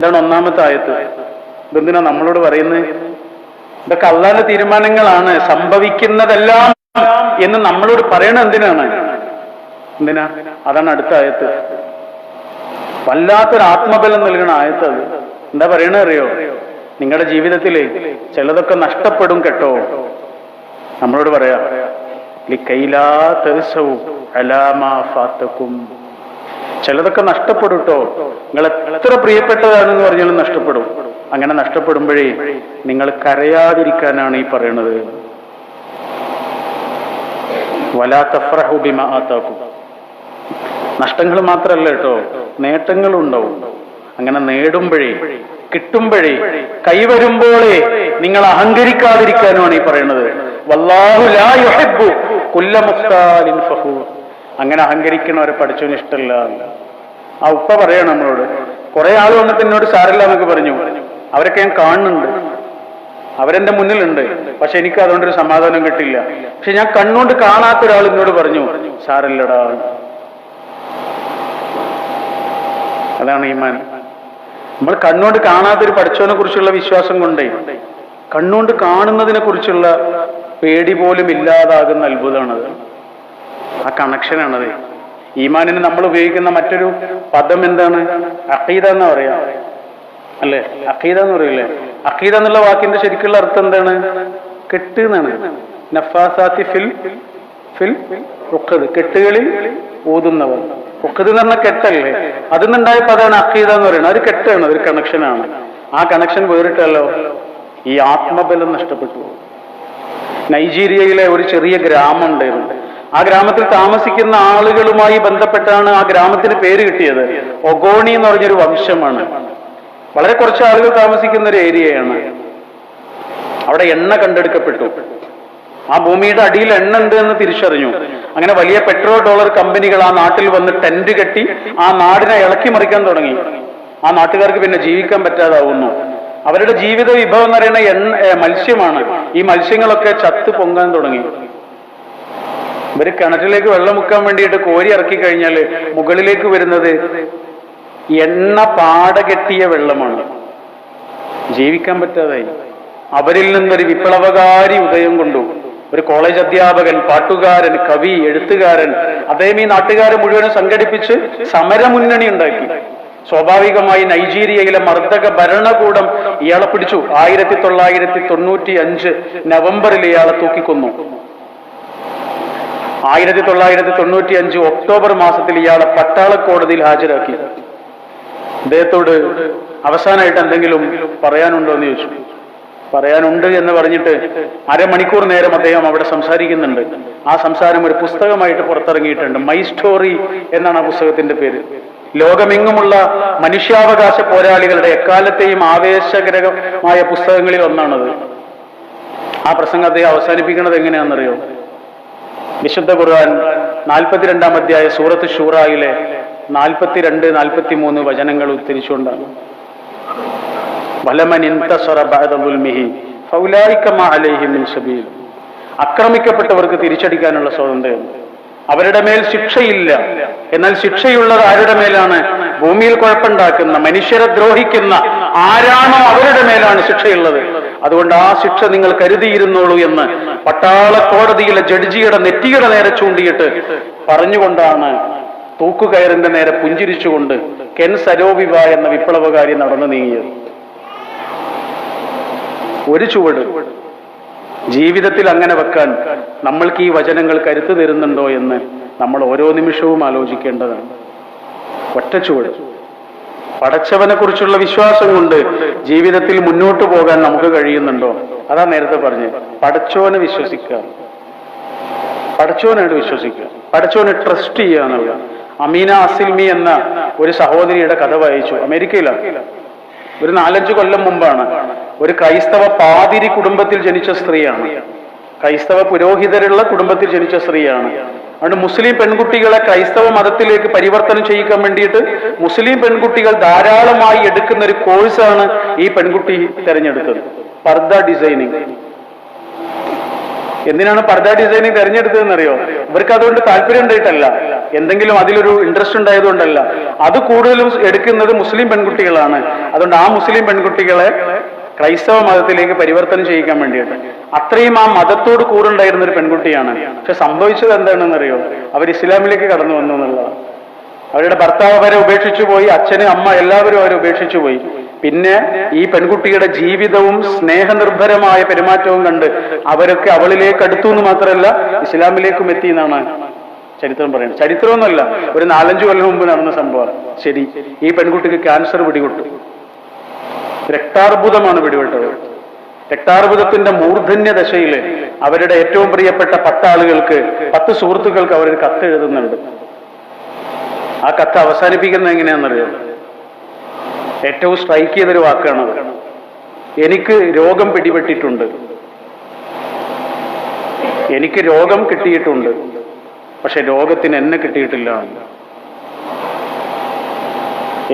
ഇതാണ് ഒന്നാമത്തെ ആയത്ത്. ഇതെന്തിനാ നമ്മളോട് പറയുന്നത്? ഇതൊക്കെ അള്ളാന്റെ തീരുമാനങ്ങളാണ്, സംഭവിക്കുന്നതെല്ലാം എന്ന് നമ്മളോട് പറയണത് എന്തിനാണ്? എന്തിനാ? അതാണ് അടുത്ത ആയത്ത്. വല്ലാത്തൊരു ആത്മബലം നൽകുന്ന ആയത്ത് അത്. എന്താ പറയണ അറിയോ? നിങ്ങളുടെ ജീവിതത്തില് ചിലതൊക്കെ നഷ്ടപ്പെടും കേട്ടോ. നമ്മളോട് പറയാ ലിക്കൈലാ തർസവു അലാ മാ ഫാതകും. ചിലതൊക്കെ നഷ്ടപ്പെടും കേട്ടോ. നിങ്ങൾ എത്ര പ്രിയപ്പെട്ടതാണെന്ന് പറഞ്ഞാലും നഷ്ടപ്പെടും. അങ്ങനെ നഷ്ടപ്പെടുമ്പോഴേ നിങ്ങൾ കരയാതിരിക്കാനാണ് ഈ പറയണത്. വലാ തഫ്റഹു ബിമാ ആതാകും. നഷ്ടങ്ങൾ മാത്രമല്ല കേട്ടോ, നേട്ടങ്ങളും ഉണ്ടാവും. അങ്ങനെ നേടുമ്പോഴേ, കിട്ടുമ്പോഴേ, കൈവരുമ്പോഴേ നിങ്ങൾ അഹങ്കരിക്കാതിരിക്കാനുമാണ് ഈ പറയുന്നത്. വല്ലാഹു ലാ യുഹിബ്ബു കുല്ല മുഖ്താലിൻ ഫഖൂർ. അങ്ങനെ അഹങ്കരിക്കണവരെ പഠിച്ചവന് ഇഷ്ടമല്ല. ആ ഉപ്പ പറയണം നമ്മളോട്. കുറെ ആൾ വന്നിട്ട് എന്നോട് സാരല്ല എന്നൊക്കെ പറഞ്ഞു. അവരൊക്കെ ഞാൻ കാണുന്നുണ്ട്, അവരെന്റെ മുന്നിലുണ്ട്. പക്ഷെ എനിക്ക് അതുകൊണ്ടൊരു സമാധാനം കിട്ടില്ല. പക്ഷെ ഞാൻ കണ്ണുകൊണ്ട് കാണാത്ത ഒരാൾ എന്നോട് പറഞ്ഞു സാരല്ലടാ. അതാണ് ഈമാൻ. നമ്മൾ കണ്ണുകൊണ്ട് കാണാത്തൊരു പഠിച്ചവനെ കുറിച്ചുള്ള വിശ്വാസം കൊണ്ടേ കണ്ണുകൊണ്ട് കാണുന്നതിനെ കുറിച്ചുള്ള പേടി പോലും ഇല്ലാതാകുന്ന അത്ഭുതമാണത്. ആ കണക്ഷനാണത്. ഈമാനിന് നമ്മൾ ഉപയോഗിക്കുന്ന മറ്റൊരു പദം എന്താണ്? അഖീദ എന്ന് പറയാ അല്ലേ? അഖീദ എന്ന് പറയില്ലേ? അഖീദ എന്നുള്ള വാക്കിന്റെ ശരിക്കുള്ള അർത്ഥം എന്താണ്? കെട്ട് എന്നാണ്. നഫാസാത്തി ഫിൽ ഫിൽ ഉഖദ്, കെട്ടുകളിൽ ഊതുന്നവർ. ഉഖദ് എന്ന് പറഞ്ഞ കെട്ടല്ലേ? അതിന്നുണ്ടായ പദമാണ് അഖീദ എന്ന് പറയുന്നത്. അത് കെട്ടാണ്, ഒരു കണക്ഷനാണ്. ആ കണക്ഷൻ വേറിട്ടല്ലോ ഈ ആത്മബലം നഷ്ടപ്പെട്ടു. നൈജീരിയയിലെ ഒരു ചെറിയ ഗ്രാമം ഉണ്ടായിരുന്നു. ആ ഗ്രാമത്തിൽ താമസിക്കുന്ന ആളുകളുമായി ബന്ധപ്പെട്ടാണ് ആ ഗ്രാമത്തിന് പേര് കിട്ടിയത്. ഒഗോണി എന്ന് പറഞ്ഞൊരു വംശമാണ്. വളരെ കുറച്ച് ആളുകൾ താമസിക്കുന്ന ഒരു ഏരിയയാണ്. അവിടെ എണ്ണ കണ്ടെടുക്കപ്പെട്ടു. ആ ഭൂമിയുടെ അടിയിൽ എണ്ണ ഉണ്ട് എന്ന് തിരിച്ചറിഞ്ഞു. അങ്ങനെ വലിയ പെട്രോൾ ഡോളർ കമ്പനികൾ ആ നാട്ടിൽ വന്ന് ടെന്റ് കെട്ടി ആ നാടിനെ ഇളക്കി മറിക്കാൻ തുടങ്ങി. ആ നാട്ടുകാർക്ക് പിന്നെ ജീവിക്കാൻ പറ്റാതാവുന്നു. അവരുടെ ജീവിത വിഭവം എന്ന് പറയുന്ന മത്സ്യമാണ്. ഈ മത്സ്യങ്ങളൊക്കെ ചത്ത് പൊങ്ങാൻ തുടങ്ങി. ഇവര് കിണറ്റിലേക്ക് വെള്ളം മുക്കാൻ വേണ്ടിയിട്ട് കോരി ഇറക്കി കഴിഞ്ഞാൽ മുകളിലേക്ക് വരുന്നത് എണ്ണ പാട കെട്ടിയ വെള്ളമാണ്. ജീവിക്കാൻ പറ്റാതായി. അവരിൽ നിന്നൊരു വിപ്ലവകാരി ഉദയം കൊണ്ടു. ഒരു കോളേജ് അധ്യാപകൻ, പാട്ടുകാരൻ, കവി, എഴുത്തുകാരൻ, അദ്ദേഹം ഈ നാട്ടുകാരെ മുഴുവനും സംഘടിപ്പിച്ച് സമരമുന്നണി ഉണ്ടാക്കി. സ്വാഭാവികമായി നൈജീരിയയിലെ മർദ്ദക ഭരണകൂടം ഇയാളെ പിടിച്ചു. 1995 നവംബറിൽ ഇയാളെ തൂക്കിക്കൊന്നു. 1995 ഒക്ടോബർ മാസത്തിൽ ഇയാളെ പട്ടാള കോടതിയിൽ ഹാജരാക്കി. അദ്ദേഹത്തോട് അവസാനമായിട്ട് എന്തെങ്കിലും പറയാനുണ്ടോ എന്ന് ചോദിച്ചു. പറയാനുണ്ട് എന്ന് പറഞ്ഞിട്ട് അരമണിക്കൂർ നേരം അദ്ദേഹം അവിടെ സംസാരിക്കുന്നുണ്ട്. ആ സംസാരം ഒരു പുസ്തകമായിട്ട് പുറത്തിറങ്ങിയിട്ടുണ്ട്. മൈ സ്റ്റോറി എന്നാണ് ആ പുസ്തകത്തിന്റെ പേര്. ലോകമെങ്ങുമുള്ള മനുഷ്യാവകാശ പോരാളികളുടെ എക്കാലത്തെയും ആവേശകരമായ പുസ്തകങ്ങളിൽ ഒന്നാണത്. ആ പ്രസംഗം അദ്ദേഹം അവസാനിപ്പിക്കുന്നത് എങ്ങനെയാണെന്നറിയോ? വിശുദ്ധ ഖുർആൻ 42-ാം അധ്യായ സൂറത്ത് ഷൂറായിലെ 42-43 വചനങ്ങൾ ഉദ്ധരിച്ചുകൊണ്ടാണ്. ആക്രമിക്കപ്പെട്ടവർക്ക് തിരിച്ചടിക്കാനുള്ള സ്വാതന്ത്ര്യം. അവരുടെ മേൽ ശിക്ഷയില്ല. എന്നാൽ ശിക്ഷയുള്ളത് ആരുടെ മേലാണ്? ഭൂമിയിൽ കുഴപ്പമുണ്ടാക്കുന്ന, മനുഷ്യരെ ദ്രോഹിക്കുന്ന ആരാണോ അവരുടെ മേലാണ് ശിക്ഷയുള്ളത്. അതുകൊണ്ട് ആ ശിക്ഷ നിങ്ങൾ കരുതിയിരുന്നോളൂ എന്ന് പട്ടാള കോടതിയിലെ ജഡ്ജിയുടെ നെറ്റിയുടെ നേരെ ചൂണ്ടിയിട്ട് പറഞ്ഞുകൊണ്ടാണ് തൂക്കുകയറിന്റെ നേരെ പുഞ്ചിരിച്ചുകൊണ്ട് കെൻ സരോവിവ എന്ന വിപ്ലവകാരി നടന്നു നീങ്ങിയത്. ഒരു ചുവട് ജീവിതത്തിൽ അങ്ങനെ വെക്കാൻ നമ്മൾക്ക് ഈ വചനങ്ങൾ കരുത്തു തരുന്നുണ്ടോ എന്ന് നമ്മൾ ഓരോ നിമിഷവും ആലോചിക്കേണ്ടതാണ്. ഒറ്റ ചുവട്. പടച്ചവനെ കുറിച്ചുള്ള വിശ്വാസം കൊണ്ട് ജീവിതത്തിൽ മുന്നോട്ട് പോകാൻ നമുക്ക് കഴിയുന്നുണ്ടോ? അതാ നേരത്തെ പറഞ്ഞ് പടച്ചോനെ വിശ്വസിക്കുക, പടച്ചോനായിട്ട് വിശ്വസിക്കുക, പടച്ചോനെ ട്രസ്റ്റ് ചെയ്യുക എന്നുള്ള. അമീന അസിൽമി എന്ന ഒരു സഹോദരിയുടെ കഥ വായിച്ചു. അമേരിക്കയിലാണ്. ഒരു 4-5 കൊല്ലം മുമ്പാണ്. ഒരു ക്രൈസ്തവ പാതിരി കുടുംബത്തിൽ ജനിച്ച സ്ത്രീയാണ്. ക്രൈസ്തവ പുരോഹിതരുള്ള കുടുംബത്തിൽ ജനിച്ച സ്ത്രീയാണ്. അതുകൊണ്ട് മുസ്ലിം പെൺകുട്ടികളെ ക്രൈസ്തവ മതത്തിലേക്ക് പരിവർത്തനം ചെയ്യിക്കാൻ വേണ്ടിയിട്ട് മുസ്ലിം പെൺകുട്ടികൾ ധാരാളമായി എടുക്കുന്ന ഒരു കോഴ്സാണ് ഈ പെൺകുട്ടി തിരഞ്ഞെടുത്തത്. പർദ്ദ ഡിസൈനിങ്. എന്തിനാണ് പർദ ഡിസൈനിങ് തെരഞ്ഞെടുത്തതെന്നറിയോ? ഇവർക്ക് അതുകൊണ്ട് താല്പര്യം ഉണ്ടായിട്ടല്ല, എന്തെങ്കിലും അതിലൊരു ഇൻട്രസ്റ്റ് ഉണ്ടായതുകൊണ്ടല്ല. അത് കൂടുതലും എടുക്കുന്നത് മുസ്ലിം പെൺകുട്ടികളാണ്. അതുകൊണ്ട് ആ മുസ്ലിം പെൺകുട്ടികളെ ക്രൈസ്തവ മതത്തിലേക്ക് പരിവർത്തനം ചെയ്യിക്കാൻ വേണ്ടിയിട്ട് അത്രയും ആ മതത്തോട് കൂറുണ്ടായിരുന്ന ഒരു പെൺകുട്ടിയാണ്. പക്ഷെ സംഭവിച്ചത് എന്താണെന്നറിയോ? അവർ ഇസ്ലാമിലേക്ക് കടന്നു വന്നു എന്നുള്ളതാണ്. അവരുടെ ഭർത്താവ് അവരെ ഉപേക്ഷിച്ചു പോയി, അച്ഛന് അമ്മ എല്ലാവരും അവരെ ഉപേക്ഷിച്ചു പോയി. പിന്നെ ഈ പെൺകുട്ടിയുടെ ജീവിതവും സ്നേഹനിർഭരമായ പെരുമാറ്റവും കണ്ട് അവരൊക്കെ അവളിലേക്ക് അടുത്തു എന്ന് മാത്രമല്ല ഇസ്ലാമിലേക്കും എത്തി എന്നാണ് ചരിത്രം പറയുന്നത്. ചരിത്രമൊന്നുമല്ല, ഒരു 4-5 കൊല്ലം മുമ്പ് നടന്ന സംഭവം. ശരി, ഈ പെൺകുട്ടിക്ക് ക്യാൻസർ പിടിപെട്ടു, രക്താർബുദമാണ് പിടിപെട്ടത്. രക്താർബുദത്തിന്റെ മൂർധന്യ ദശയിൽ അവരുടെ ഏറ്റവും പ്രിയപ്പെട്ട 10 ആളുകൾക്ക്, 10 സുഹൃത്തുക്കൾക്ക് അവരൊരു കത്ത് എഴുതുന്നുണ്ട്. ആ കത്ത് അവസാനിപ്പിക്കുന്നത് എങ്ങനെയാണെന്നറിയോ? ഏറ്റവും സ്ട്രൈക്ക് ചെയ്തൊരു വാക്കാണത്. എനിക്ക് രോഗം പിടിപെട്ടിട്ടുണ്ട്, എനിക്ക് രോഗം കിട്ടിയിട്ടുണ്ട്, പക്ഷെ രോഗത്തിന് എന്നെ കിട്ടിയിട്ടില്ല.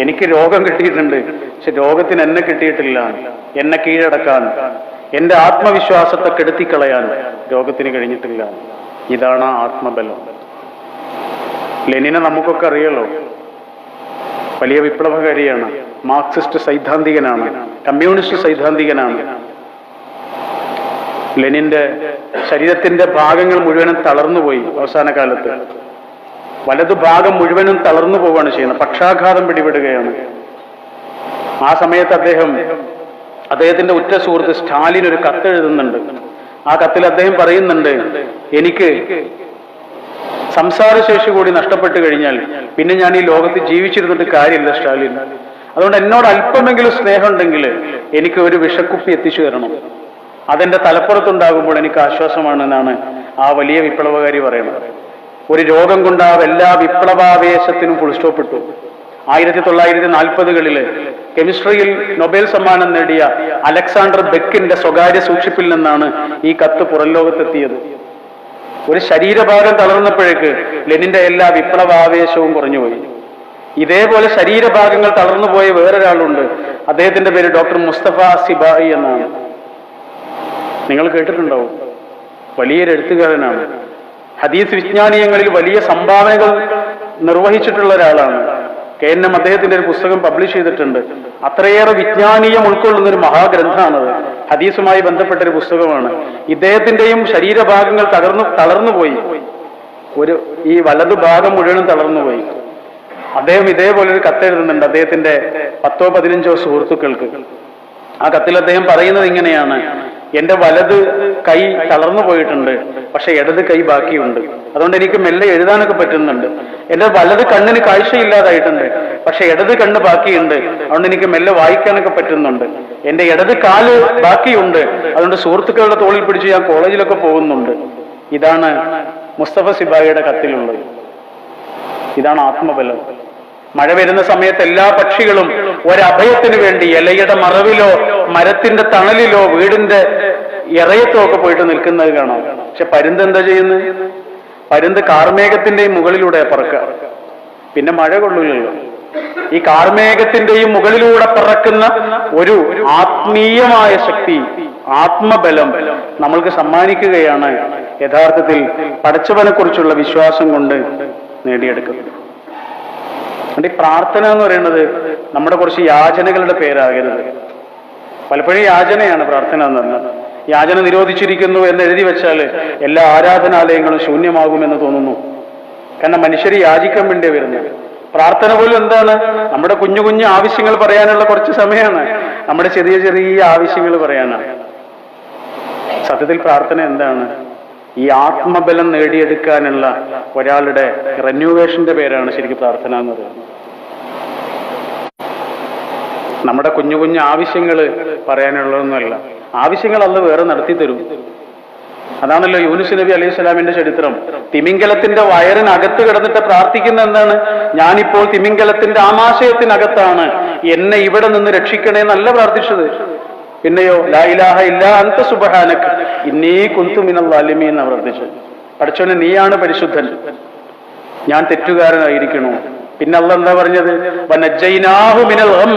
എനിക്ക് രോഗം കിട്ടിയിട്ടുണ്ട്, പക്ഷെ രോഗത്തിന് എന്നെ കിട്ടിയിട്ടില്ല. എന്നെ കീഴടക്കാൻ, എന്റെ ആത്മവിശ്വാസത്തെ കെടുത്തിക്കളയാൻ രോഗത്തിന് കഴിഞ്ഞിട്ടില്ല. ഇതാണ് ആത്മബലം. ലെനിനെ നമുക്കൊക്കെ അറിയാലോ, വലിയ വിപ്ലവകാരിയാണ്, മാർക്സിസ്റ്റ് സൈദ്ധാന്തികനാണ്, കമ്മ്യൂണിസ്റ്റ് സൈദ്ധാന്തികനാണ്. ലെനിന്റെ ശരീരത്തിന്റെ ഭാഗങ്ങൾ മുഴുവനും തളർന്നുപോയി. അവസാന കാലത്ത് വലതുഭാഗം മുഴുവനും തളർന്നു പോവുകയാണ് ചെയ്യുന്നത്, പക്ഷാഘാതം പിടിപെടുകയാണ്. ആ സമയത്ത് അദ്ദേഹത്തിന്റെ ഉറ്റ സുഹൃത്ത് സ്റ്റാലിൻ ഒരു കത്ത് എഴുതുന്നുണ്ട്. ആ കത്തിൽ അദ്ദേഹം പറയുന്നുണ്ട്, എനിക്ക് സംസാരശേഷി കൂടി നഷ്ടപ്പെട്ടു കഴിഞ്ഞാൽ പിന്നെ ഞാൻ ഈ ലോകത്ത് ജീവിച്ചിരുന്നിട്ട് കാര്യമില്ല സ്റ്റാലിൻ. അതുകൊണ്ട് എന്നോട് അല്പമെങ്കിലും സ്നേഹം ഉണ്ടെങ്കിൽ എനിക്ക് ഒരു വിഷക്കുപ്പി എത്തിച്ചു തരണം. അതെന്റെ തലപ്പുറത്തുണ്ടാകുമ്പോൾ എനിക്ക് ആശ്വാസമാണെന്നാണ് ആ വലിയ വിപ്ലവകാരി പറയുന്നത്. ഒരു രോഗം കൊണ്ട് ആ എല്ലാ വിപ്ലവാവേശത്തിനും ഫുൾ സ്റ്റോപ്പ് ഇട്ടു. 1940-കളില് കെമിസ്ട്രിയിൽ നൊബേൽ സമ്മാനം നേടിയ അലക്സാണ്ടർ ബെക്കിന്റെ സ്വകാര്യ സൂക്ഷിപ്പിൽ നിന്നാണ് ഈ കത്ത് പുറം ലോകത്തെത്തിയത്. ഒരു ശരീരഭാഗം തളർന്നപ്പോഴേക്ക് ലെനിന്റെ എല്ലാ വിപ്ലവാവേശവും കുറഞ്ഞുപോയി. ഇതേപോലെ ശരീരഭാഗങ്ങൾ തളർന്നുപോയ വേറൊരാളുണ്ട്. അദ്ദേഹത്തിന്റെ പേര് ഡോക്ടർ മുസ്തഫ സിബായി എന്നാണ്. നിങ്ങൾ കേട്ടിട്ടുണ്ടാവും. വലിയൊരു എഴുത്തുകാരനാണ്. ഹദീസ് വിജ്ഞാനീയങ്ങളിൽ വലിയ സംഭാവനകൾ നിർവഹിച്ചിട്ടുള്ള ഒരാളാണ്. KNM അദ്ദേഹത്തിന്റെ ഒരു പുസ്തകം പബ്ലിഷ് ചെയ്തിട്ടുണ്ട്. അത്രയേറെ വിജ്ഞാനീയം ഉൾക്കൊള്ളുന്ന ഒരു മഹാഗ്രന്ഥമാണത്. ഹദീസുമായി ബന്ധപ്പെട്ട ഒരു പുസ്തകമാണ്. ഇദ്ദേഹത്തിന്റെയും ശരീരഭാഗങ്ങൾ തളർന്നുപോയി. ഈ വലതു ഭാഗം മുഴുവനും തളർന്നുപോയി. അദ്ദേഹം ഇതേപോലെ ഒരു കത്തെഴുതുന്നുണ്ട് അദ്ദേഹത്തിന്റെ 10-15 സുഹൃത്തുക്കൾക്ക്. ആ കത്തിൽ അദ്ദേഹം പറയുന്നത് ഇങ്ങനെയാണ്: എന്റെ വലത് കൈ തളർന്നു പോയിട്ടുണ്ട്, പക്ഷെ ഇടത് കൈ ബാക്കിയുണ്ട്. അതുകൊണ്ട് എനിക്ക് മെല്ലെ എഴുതാനൊക്കെ പറ്റുന്നുണ്ട്. എന്റെ വലത് കണ്ണിന് കാഴ്ചയില്ലാതായിട്ടുണ്ട്, പക്ഷെ ഇടത് കണ്ണ് ബാക്കിയുണ്ട്. അതുകൊണ്ട് എനിക്ക് മെല്ലെ വായിക്കാനൊക്കെ പറ്റുന്നുണ്ട്. എന്റെ ഇടത് കാല് ബാക്കിയുണ്ട്, അതുകൊണ്ട് സുഹൃത്തുക്കളുടെ തോളിൽ പിടിച്ച് ഞാൻ കോളേജിലൊക്കെ പോകുന്നുണ്ട്. ഇതാണ് മുസ്തഫ സിബായിയുടെ കത്തിലുള്ളത്. ഇതാണ് ആത്മബലം. മഴ വരുന്ന സമയത്ത് എല്ലാ പക്ഷികളും ഒരഭയത്തിന് വേണ്ടി ഇലയുടെ മറവിലോ മരത്തിന്റെ തണലിലോ വീടിന്റെ ഇറയത്തോ ഒക്കെ പോയിട്ട് നിൽക്കുന്നത് കാണാം. പക്ഷെ പരുന്ത് എന്താ ചെയ്യുന്നത്? പരുന്ത് കാർമേഘത്തിന്റെയും മുകളിലൂടെ പറക്കുക. പിന്നെ മഴ കൊള്ളില്ലല്ലോ. ഈ കാർമേഘത്തിന്റെയും മുകളിലൂടെ പറക്കുന്ന ഒരു ആത്മീയമായ ശക്തി, ആത്മബലം നമ്മൾക്ക് സമ്മാനിക്കുകയാണ് യഥാർത്ഥത്തിൽ പടച്ചവനെ കുറിച്ചുള്ള വിശ്വാസം കൊണ്ട് നേടിയെടുക്കുന്നത്. അതുകൊണ്ട് ഈ പ്രാർത്ഥന എന്ന് പറയുന്നത് നമ്മുടെ കുറച്ച് യാചനകളുടെ പേരാകരുത്. പലപ്പോഴും യാചനയാണ് പ്രാർത്ഥന എന്ന് പറഞ്ഞാൽ. യാചന നിരോധിച്ചിരിക്കുന്നു എന്ന് എഴുതി വെച്ചാൽ എല്ലാ ആരാധനാലയങ്ങളും ശൂന്യമാകുമെന്ന് തോന്നുന്നു. കാരണം മനുഷ്യർ യാചിക്കാൻ വേണ്ടി വരുന്നത്. പ്രാർത്ഥന പോലും എന്താണ്? നമ്മുടെ കുഞ്ഞു കുഞ്ഞു ആവശ്യങ്ങൾ പറയാനുള്ള കുറച്ച് സമയമാണ്. നമ്മുടെ ചെറിയ ചെറിയ ആവശ്യങ്ങൾ പറയാനാണ്. സത്യത്തിൽ പ്രാർത്ഥന എന്താണ്? ഈ ആത്മബലം നേടിയെടുക്കാനുള്ള ഒരാളുടെ റെന്യൂവേഷന്റെ പേരാണ് ശരിക്കും പ്രാർത്ഥന എന്ന് പറയുന്നത്. നമ്മുടെ കുഞ്ഞു കുഞ്ഞു ആവശ്യങ്ങൾ പറയാനുള്ളതൊന്നുമല്ല. ആവശ്യങ്ങൾ അല്ല വേറെ നടത്തി തരും. അതാണല്ലോ യൂനുസ് നബി അലൈഹി സ്വലാമിന്റെ ചരിത്രം. തിമിംഗലത്തിന്റെ വയറിനകത്ത് കിടന്നിട്ട് പ്രാർത്ഥിക്കുന്ന എന്താണ്? ഞാനിപ്പോൾ തിമിംഗലത്തിന്റെ ആമാശയത്തിനകത്താണ്, എന്നെ ഇവിടെ നിന്ന് രക്ഷിക്കണേ എന്നല്ല പ്രാർത്ഥിച്ചത്. പിന്നെയോ ലാ ഇലാഹ ഇല്ലാ അൻത സുബ്ഹാനക ഇന്നീ കുന്തു മിനൽ ളാലിമീൻ എന്ന് പ്രാർത്ഥിച്ചത്. പഠിച്ചോനെ നീയാണ് പരിശുദ്ധൻ, ഞാൻ തെറ്റുകാരനായിരിക്കണു. പിന്നെ അല്ലാഹ് എന്താ പറഞ്ഞത്? വനജ്ജൈനാഹു മിനൽ ഗം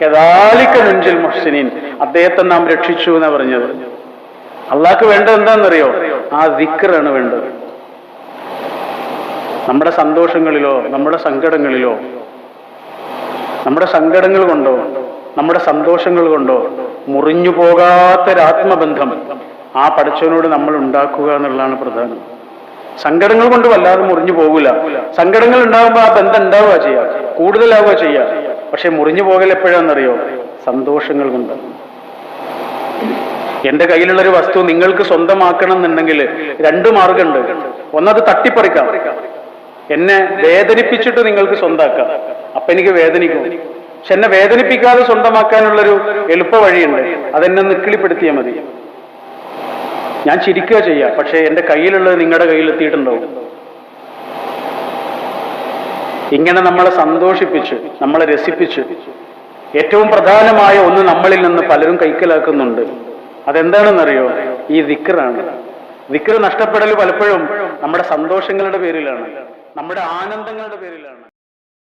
കദാലിക നുൻജിൽ മുഹ്സിനീൻ, അദ്ദേഹത്തെ നാം രക്ഷിച്ചു എന്നാ പറഞ്ഞത്. അള്ളാഹ്ക്ക് വേണ്ടത് എന്താണെന്നറിയോ? ആ ദിക്റാണ് വേണ്ടത്. നമ്മുടെ സന്തോഷങ്ങളിലോ നമ്മുടെ സങ്കടങ്ങളിലോ, നമ്മുടെ സങ്കടങ്ങൾ കൊണ്ടോ നമ്മുടെ സന്തോഷങ്ങൾ കൊണ്ടോ മുറിഞ്ഞു പോകാത്തൊരാത്മബന്ധം ആ പടച്ചവനോട് നമ്മൾ ഉണ്ടാക്കുക എന്നുള്ളതാണ് പ്രധാനം. സങ്കടങ്ങൾ കൊണ്ട് വല്ലാതെ മുറിഞ്ഞു പോകില്ല. സങ്കടങ്ങൾ ഉണ്ടാകുമ്പോൾ ആ ബന്ധം ഉണ്ടാവുക ചെയ്യുക, കൂടുതലാവുക ചെയ്യുക. പക്ഷെ മുറിഞ്ഞു പോകൽ എപ്പോഴാണെന്നറിയോ? സന്തോഷങ്ങൾ കൊണ്ട്. എന്റെ കയ്യിലുള്ളൊരു വസ്തു നിങ്ങൾക്ക് സ്വന്തമാക്കണം എന്നുണ്ടെങ്കിൽ രണ്ട് മാർഗമുണ്ട്. ഒന്നത് തട്ടിപ്പറിക്കാം, എന്നെ വേദനിപ്പിച്ചിട്ട് നിങ്ങൾക്ക് സ്വന്തമാക്കാം, അപ്പൊ എനിക്ക് വേദനിക്കും. പക്ഷെ എന്നെ വേദനിപ്പിക്കാതെ സ്വന്തമാക്കാനുള്ളൊരു എളുപ്പ വഴിയുണ്ട്, അതെന്നെ നിക്കിളിപ്പെടുത്തിയാൽ മതി. ഞാൻ ചിരിക്കുക ചെയ്യാം, പക്ഷെ എന്റെ കയ്യിലുള്ളത് നിങ്ങളുടെ കയ്യിലെത്തിയിട്ടുണ്ടാവും. ഇങ്ങനെ നമ്മളെ സന്തോഷിപ്പിച്ച് നമ്മളെ രസിപ്പിച്ച് ഏറ്റവും പ്രധാനമായ ഒന്ന് നമ്മളിൽ നിന്ന് പലരും കൈക്കലാക്കുന്നുണ്ട്. അതെന്താണെന്നറിയോ? ഈ ദിക്റാണ്. ദിക്ർ നഷ്ടപ്പെടൽ പലപ്പോഴും നമ്മുടെ സന്തോഷങ്ങളുടെ പേരിലാണ്, നമ്മുടെ ആനന്ദങ്ങളുടെ പേരിലാണ്.